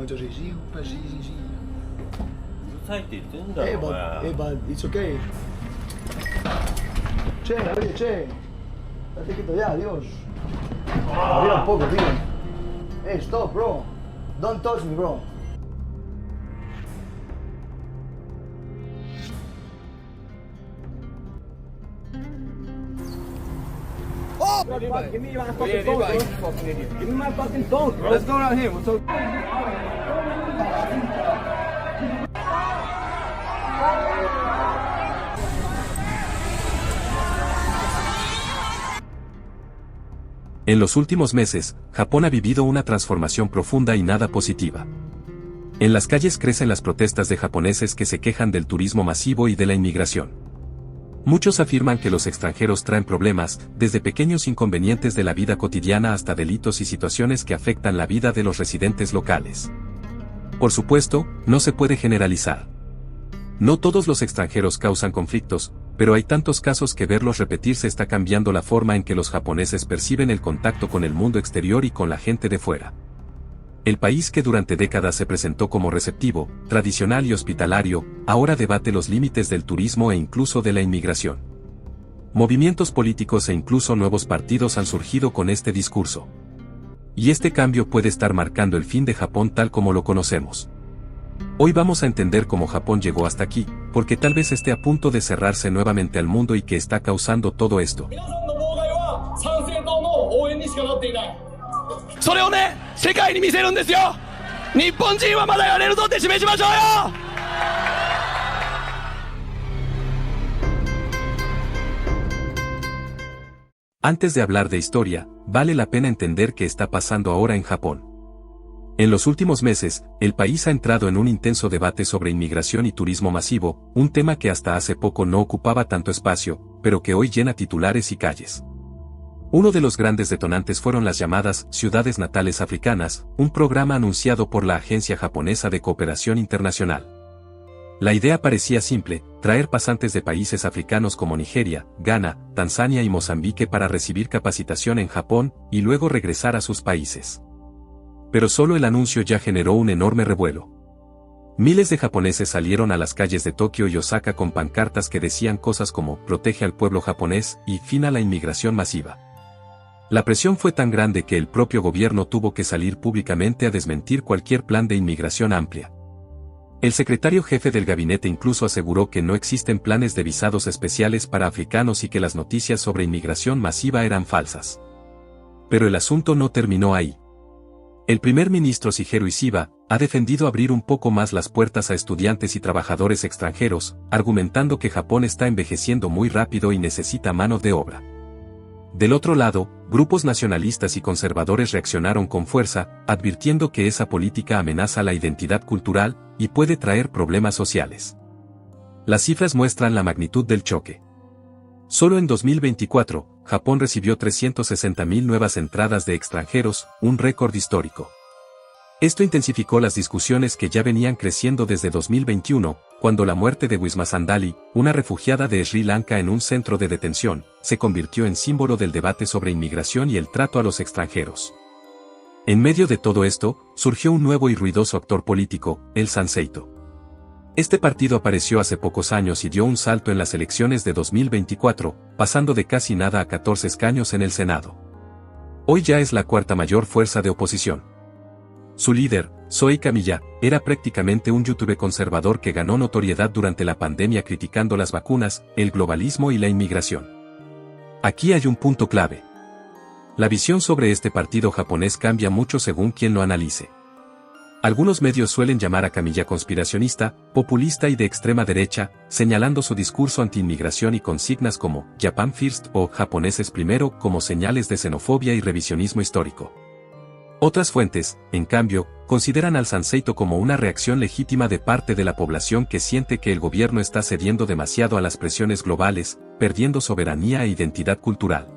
faccio sì, sì, sì, sì. うるさいって言ってんだろ、お but 前。 it's okay. Che, oye, che. Date quieto ya, Dios. Arriba un poco, tío. Hey, stop, bro. Don't touch me, bro. Give me my fucking phone, bro. Give me my fucking phone, bro. Let's go down here. We'll talk. En los últimos meses, Japón ha vivido una transformación profunda y nada positiva. En las calles crecen las protestas de japoneses que se quejan del turismo masivo y de la inmigración. Muchos afirman que los extranjeros traen problemas, desde pequeños inconvenientes de la vida cotidiana hasta delitos y situaciones que afectan la vida de los residentes locales. Por supuesto, no se puede generalizar. No todos los extranjeros causan conflictos, pero hay tantos casos que verlos repetirse está cambiando la forma en que los japoneses perciben el contacto con el mundo exterior y con la gente de fuera. El país que durante décadas se presentó como receptivo, tradicional y hospitalario, ahora debate los límites del turismo e incluso de la inmigración. Movimientos políticos e incluso nuevos partidos han surgido con este discurso. Y este cambio puede estar marcando el fin de Japón tal como lo conocemos. Hoy vamos a entender cómo Japón llegó hasta aquí, porque tal vez esté a punto de cerrarse nuevamente al mundo y qué está causando todo esto. それをね、世界に見せるんですよ。日本人はまだやれるぞって示しましょうよ。Antes de hablar de historia, vale la pena entender qué está pasando ahora en Japón. En los últimos meses, el país ha entrado en un intenso debate sobre inmigración y turismo masivo, un tema que hasta hace poco no ocupaba tanto espacio, pero que hoy llena titulares y calles. Uno de los grandes detonantes fueron las llamadas Ciudades Natales Africanas, un programa anunciado por la Agencia Japonesa de Cooperación Internacional. La idea parecía simple, traer pasantes de países africanos como Nigeria, Ghana, Tanzania y Mozambique para recibir capacitación en Japón, y luego regresar a sus países. Pero solo el anuncio ya generó un enorme revuelo. Miles de japoneses salieron a las calles de Tokio y Osaka con pancartas que decían cosas como «Protege al pueblo japonés» y «Fin a la inmigración masiva». La presión fue tan grande que el propio gobierno tuvo que salir públicamente a desmentir cualquier plan de inmigración amplia. El secretario jefe del gabinete incluso aseguró que no existen planes de visados especiales para africanos y que las noticias sobre inmigración masiva eran falsas. Pero el asunto no terminó ahí. El primer ministro Shigeru Ishiba ha defendido abrir un poco más las puertas a estudiantes y trabajadores extranjeros, argumentando que Japón está envejeciendo muy rápido y necesita mano de obra. Del otro lado, grupos nacionalistas y conservadores reaccionaron con fuerza, advirtiendo que esa política amenaza la identidad cultural y puede traer problemas sociales. Las cifras muestran la magnitud del choque. Solo en 2024, Japón recibió 360.000 nuevas entradas de extranjeros, un récord histórico. Esto intensificó las discusiones que ya venían creciendo desde 2021, cuando la muerte de Wisma Sandali, una refugiada de Sri Lanka en un centro de detención, se convirtió en símbolo del debate sobre inmigración y el trato a los extranjeros. En medio de todo esto, surgió un nuevo y ruidoso actor político, el Sanseito. Este partido apareció hace pocos años y dio un salto en las elecciones de 2024, pasando de casi nada a 14 escaños en el Senado. Hoy ya es la cuarta mayor fuerza de oposición. Su líder, Soei Kamiya, era prácticamente un youtuber conservador que ganó notoriedad durante la pandemia criticando las vacunas, el globalismo y la inmigración. Aquí hay un punto clave. La visión sobre este partido japonés cambia mucho según quien lo analice. Algunos medios suelen llamar a Kamiya conspiracionista, populista y de extrema derecha, señalando su discurso anti-inmigración y consignas como Japan First o japoneses primero como señales de xenofobia y revisionismo histórico. Otras fuentes, en cambio, consideran al Sanseito como una reacción legítima de parte de la población que siente que el gobierno está cediendo demasiado a las presiones globales, perdiendo soberanía e identidad cultural.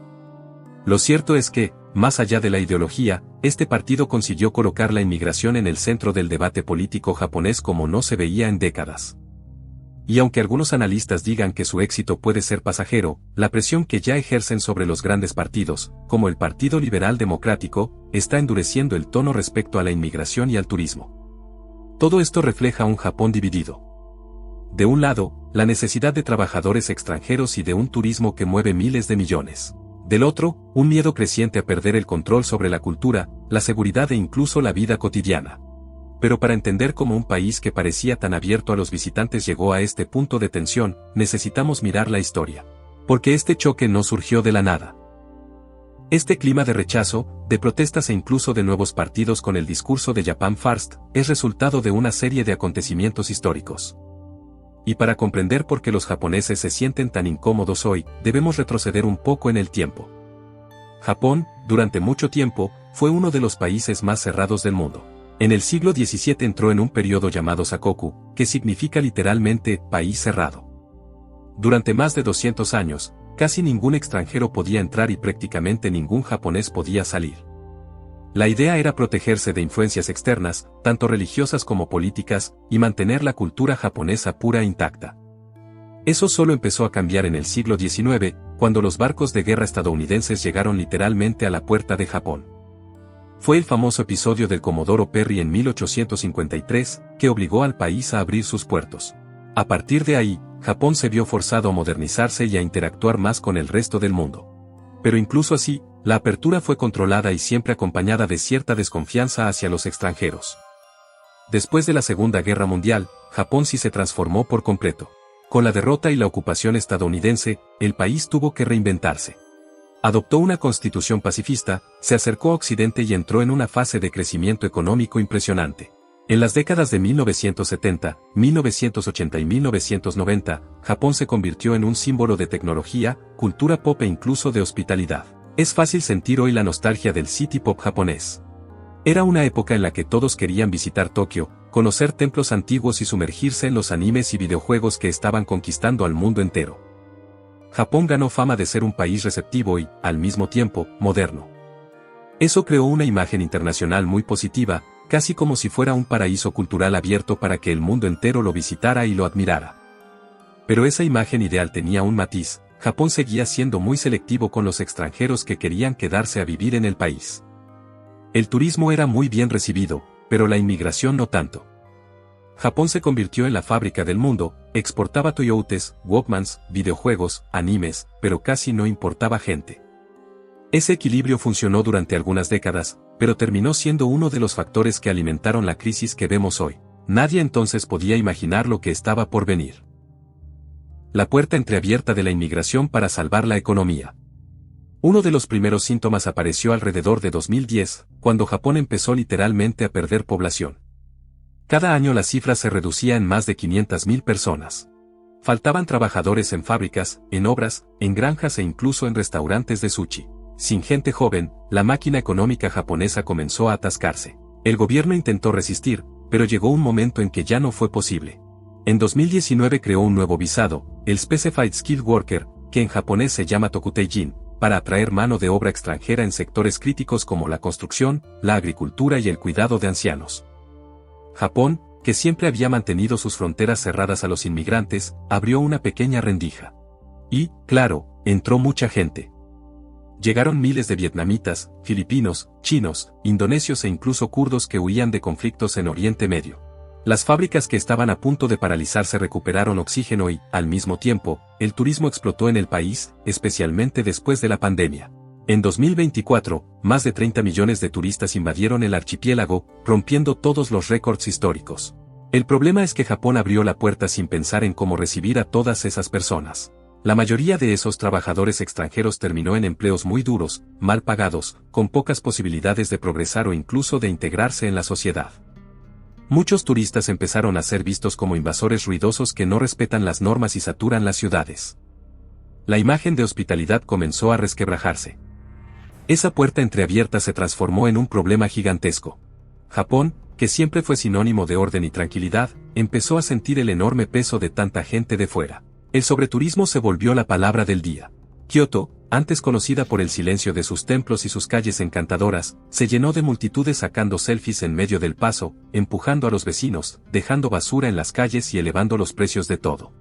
Lo cierto es que, más allá de la ideología, este partido consiguió colocar la inmigración en el centro del debate político japonés como no se veía en décadas. Y aunque algunos analistas digan que su éxito puede ser pasajero, la presión que ya ejercen sobre los grandes partidos, como el Partido Liberal Democrático, está endureciendo el tono respecto a la inmigración y al turismo. Todo esto refleja un Japón dividido. De un lado, la necesidad de trabajadores extranjeros y de un turismo que mueve miles de millones. Del otro, un miedo creciente a perder el control sobre la cultura, la seguridad e incluso la vida cotidiana. Pero para entender cómo un país que parecía tan abierto a los visitantes llegó a este punto de tensión, necesitamos mirar la historia. Porque este choque no surgió de la nada. Este clima de rechazo, de protestas e incluso de nuevos partidos con el discurso de Japan First, es resultado de una serie de acontecimientos históricos. Y para comprender por qué los japoneses se sienten tan incómodos hoy, debemos retroceder un poco en el tiempo. Japón, durante mucho tiempo, fue uno de los países más cerrados del mundo. En el siglo XVII entró en un periodo llamado Sakoku, que significa literalmente país cerrado. Durante más de 200 años, casi ningún extranjero podía entrar y prácticamente ningún japonés podía salir. La idea era protegerse de influencias externas, tanto religiosas como políticas, y mantener la cultura japonesa pura e intacta. Eso solo empezó a cambiar en el siglo XIX, cuando los barcos de guerra estadounidenses llegaron literalmente a la puerta de Japón. Fue el famoso episodio del Comodoro Perry en 1853, que obligó al país a abrir sus puertos. A partir de ahí, Japón se vio forzado a modernizarse y a interactuar más con el resto del mundo. Pero incluso así, la apertura fue controlada y siempre acompañada de cierta desconfianza hacia los extranjeros. Después de la Segunda Guerra Mundial, Japón sí se transformó por completo. Con la derrota y la ocupación estadounidense, el país tuvo que reinventarse. Adoptó una constitución pacifista, se acercó a Occidente y entró en una fase de crecimiento económico impresionante. En las décadas de 1970, 1980 y 1990, Japón se convirtió en un símbolo de tecnología, cultura pop e incluso de hospitalidad. Es fácil sentir hoy la nostalgia del city pop japonés. Era una época en la que todos querían visitar Tokio, conocer templos antiguos y sumergirse en los animes y videojuegos que estaban conquistando al mundo entero. Japón ganó fama de ser un país receptivo y, al mismo tiempo, moderno. Eso creó una imagen internacional muy positiva, casi como si fuera un paraíso cultural abierto para que el mundo entero lo visitara y lo admirara. Pero esa imagen ideal tenía un matiz: Japón seguía siendo muy selectivo con los extranjeros que querían quedarse a vivir en el país. El turismo era muy bien recibido, pero la inmigración no tanto. Japón se convirtió en la fábrica del mundo, exportaba Toyotas, Walkmans, videojuegos, animes, pero casi no importaba gente. Ese equilibrio funcionó durante algunas décadas, pero terminó siendo uno de los factores que alimentaron la crisis que vemos hoy. Nadie entonces podía imaginar lo que estaba por venir. La puerta entreabierta de la inmigración para salvar la economía. Uno de los primeros síntomas apareció alrededor de 2010, cuando Japón empezó literalmente a perder población. Cada año la cifra se reducía en más de 500.000 personas. Faltaban trabajadores en fábricas, en obras, en granjas e incluso en restaurantes de sushi. Sin gente joven, la máquina económica japonesa comenzó a atascarse. El gobierno intentó resistir, pero llegó un momento en que ya no fue posible. En 2019 creó un nuevo visado, el Specified Skilled Worker, que en japonés se llama Tokuteijin, para atraer mano de obra extranjera en sectores críticos como la construcción, la agricultura y el cuidado de ancianos. Japón, que siempre había mantenido sus fronteras cerradas a los inmigrantes, abrió una pequeña rendija. Y, claro, entró mucha gente. Llegaron miles de vietnamitas, filipinos, chinos, indonesios e incluso kurdos que huían de conflictos en Oriente Medio. Las fábricas que estaban a punto de paralizarse recuperaron oxígeno y, al mismo tiempo, el turismo explotó en el país, especialmente después de la pandemia. En 2024, más de 30 millones de turistas invadieron el archipiélago, rompiendo todos los récords históricos. El problema es que Japón abrió la puerta sin pensar en cómo recibir a todas esas personas. La mayoría de esos trabajadores extranjeros terminó en empleos muy duros, mal pagados, con pocas posibilidades de progresar o incluso de integrarse en la sociedad. Muchos turistas empezaron a ser vistos como invasores ruidosos que no respetan las normas y saturan las ciudades. La imagen de hospitalidad comenzó a resquebrajarse. Esa puerta entreabierta se transformó en un problema gigantesco. Japón, que siempre fue sinónimo de orden y tranquilidad, empezó a sentir el enorme peso de tanta gente de fuera. El sobreturismo se volvió la palabra del día. Kioto, antes conocida por el silencio de sus templos y sus calles encantadoras, se llenó de multitudes sacando selfies en medio del paso, empujando a los vecinos, dejando basura en las calles y elevando los precios de todo.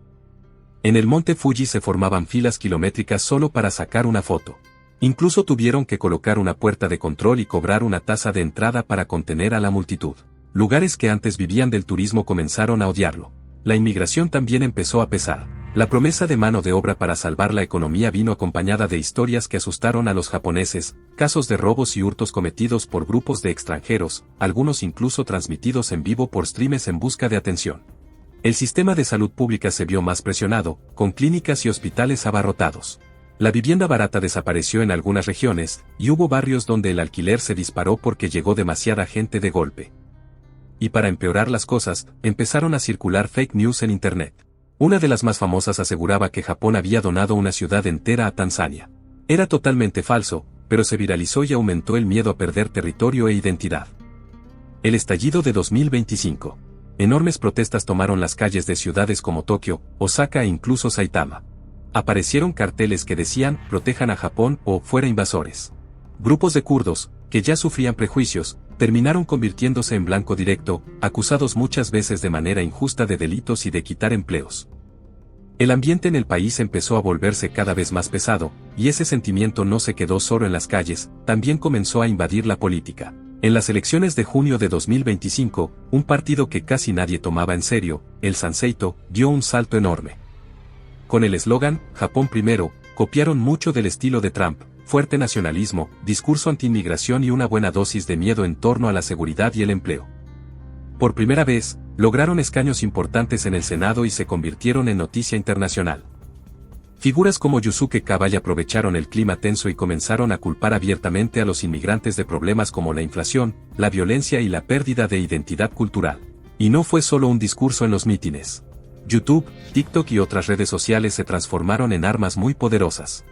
En el monte Fuji se formaban filas kilométricas solo para sacar una foto. Incluso tuvieron que colocar una puerta de control y cobrar una tasa de entrada para contener a la multitud. lugares que antes vivían del turismo comenzaron a odiarlo. La inmigración también empezó a pesar. La promesa de mano de obra para salvar la economía vino acompañada de historias que asustaron a los japoneses, casos de robos y hurtos cometidos por grupos de extranjeros, algunos incluso transmitidos en vivo por streamers en busca de atención. El sistema de salud pública se vio más presionado, con clínicas y hospitales abarrotados. La vivienda barata desapareció en algunas regiones, y hubo barrios donde el alquiler se disparó porque llegó demasiada gente de golpe. Y para empeorar las cosas, empezaron a circular fake news en Internet. Una de las más famosas aseguraba que Japón había donado una ciudad entera a Tanzania. Era totalmente falso, pero se viralizó y aumentó el miedo a perder territorio e identidad. El estallido de 2025. Enormes protestas tomaron las calles de ciudades como Tokio, Osaka e incluso Saitama. Aparecieron carteles que decían, protejan a Japón o fuera invasores. Grupos de kurdos, que ya sufrían prejuicios, terminaron convirtiéndose en blanco directo, acusados muchas veces de manera injusta de delitos y de quitar empleos. El ambiente en el país empezó a volverse cada vez más pesado, y ese sentimiento no se quedó solo en las calles, también comenzó a invadir la política. En las elecciones de junio de 2025, un partido que casi nadie tomaba en serio, el Sanseito, dio un salto enorme. Con el eslogan, Japón primero, copiaron mucho del estilo de Trump, fuerte nacionalismo, discurso anti-inmigración y una buena dosis de miedo en torno a la seguridad y el empleo. Por primera vez, lograron escaños importantes en el Senado y se convirtieron en noticia internacional. Figuras como Yusuke Kawaii aprovecharon el clima tenso y comenzaron a culpar abiertamente a los inmigrantes de problemas como la inflación, la violencia y la pérdida de identidad cultural. Y no fue solo un discurso en los mítines. YouTube, TikTok y otras redes sociales se transformaron en armas muy poderosas.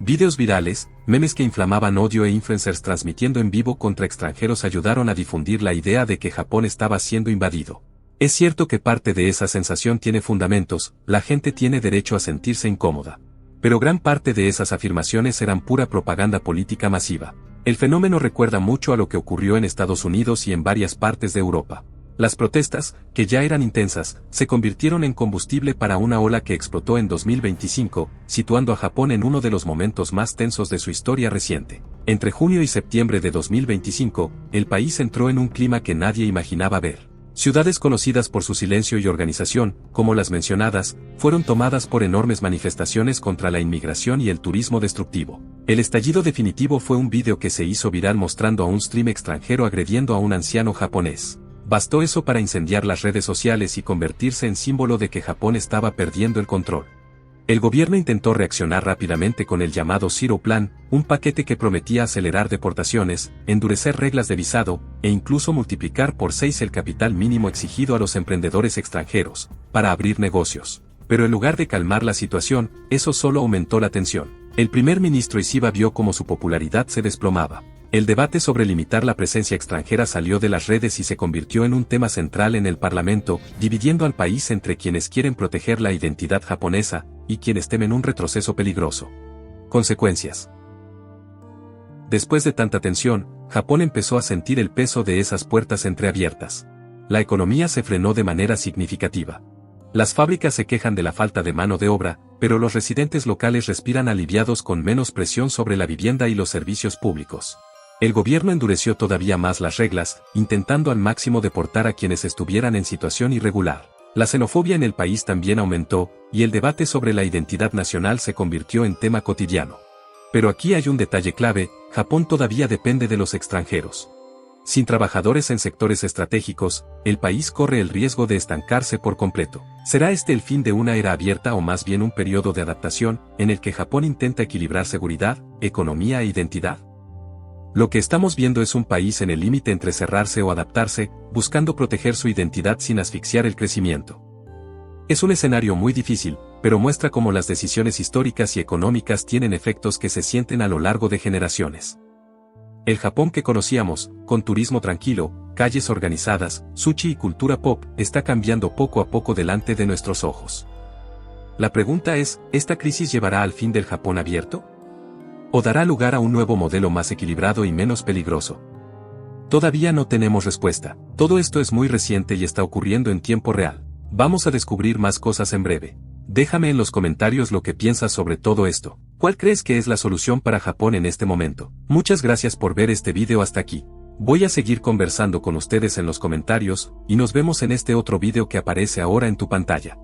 Videos virales, memes que inflamaban odio e influencers transmitiendo en vivo contra extranjeros ayudaron a difundir la idea de que Japón estaba siendo invadido. Es cierto que parte de esa sensación tiene fundamentos, la gente tiene derecho a sentirse incómoda. Pero gran parte de esas afirmaciones eran pura propaganda política masiva. El fenómeno recuerda mucho a lo que ocurrió en Estados Unidos y en varias partes de Europa. Las protestas, que ya eran intensas, se convirtieron en combustible para una ola que explotó en 2025, situando a Japón en uno de los momentos más tensos de su historia reciente. Entre junio y septiembre de 2025, el país entró en un clima que nadie imaginaba ver. Ciudades conocidas por su silencio y organización, como las mencionadas, fueron tomadas por enormes manifestaciones contra la inmigración y el turismo destructivo. El estallido definitivo fue un vídeo que se hizo viral mostrando a un streamer extranjero agrediendo a un anciano japonés. Bastó eso para incendiar las redes sociales y convertirse en símbolo de que Japón estaba perdiendo el control. El gobierno intentó reaccionar rápidamente con el llamado Zero Plan, un paquete que prometía acelerar deportaciones, endurecer reglas de visado, e incluso multiplicar por 6 el capital mínimo exigido a los emprendedores extranjeros, para abrir negocios. Pero en lugar de calmar la situación, eso solo aumentó la tensión. El primer ministro Ishiba vio cómo su popularidad se desplomaba. El debate sobre limitar la presencia extranjera salió de las redes y se convirtió en un tema central en el Parlamento, dividiendo al país entre quienes quieren proteger la identidad japonesa, y quienes temen un retroceso peligroso. Consecuencias. Después de tanta tensión, Japón empezó a sentir el peso de esas puertas entreabiertas. La economía se frenó de manera significativa. Las fábricas se quejan de la falta de mano de obra, pero los residentes locales respiran aliviados con menos presión sobre la vivienda y los servicios públicos. El gobierno endureció todavía más las reglas, intentando al máximo deportar a quienes estuvieran en situación irregular. La xenofobia en el país también aumentó, y el debate sobre la identidad nacional se convirtió en tema cotidiano. Pero aquí hay un detalle clave, Japón todavía depende de los extranjeros. Sin trabajadores en sectores estratégicos, el país corre el riesgo de estancarse por completo. ¿Será este el fin de una era abierta o más bien un periodo de adaptación, en el que Japón intenta equilibrar seguridad, economía e identidad? Lo que estamos viendo es un país en el límite entre cerrarse o adaptarse, buscando proteger su identidad sin asfixiar el crecimiento. Es un escenario muy difícil, pero muestra cómo las decisiones históricas y económicas tienen efectos que se sienten a lo largo de generaciones. El Japón que conocíamos, con turismo tranquilo, calles organizadas, sushi y cultura pop, está cambiando poco a poco delante de nuestros ojos. La pregunta es, ¿esta crisis llevará al fin del Japón abierto? ¿O dará lugar a un nuevo modelo más equilibrado y menos peligroso? Todavía no tenemos respuesta. Todo esto es muy reciente y está ocurriendo en tiempo real. Vamos a descubrir más cosas en breve. Déjame en los comentarios lo que piensas sobre todo esto. ¿Cuál crees que es la solución para Japón en este momento? Muchas gracias por ver este video hasta aquí. Voy a seguir conversando con ustedes en los comentarios, y nos vemos en este otro video que aparece ahora en tu pantalla.